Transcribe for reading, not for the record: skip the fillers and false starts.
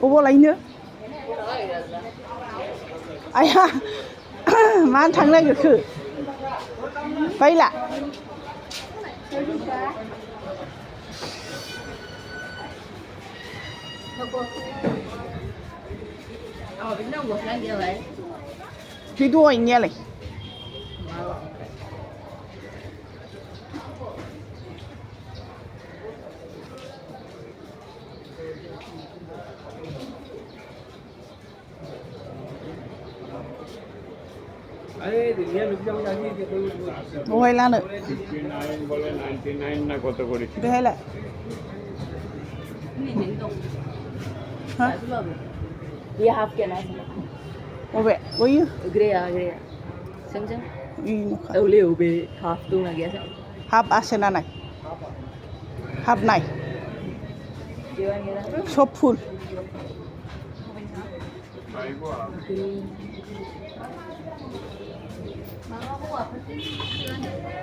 Above लायनो आया मानो थांनो नागिरखो बायला bê dahaiनियालाय बहाय लानो बेहायलाय Dia half kia nai. बबे बैयो Grea grea. Seng. इनोखा Tau liu be half tu na kia. हाब आसेना नाय हाब नाय Dia ni सब फुल lah.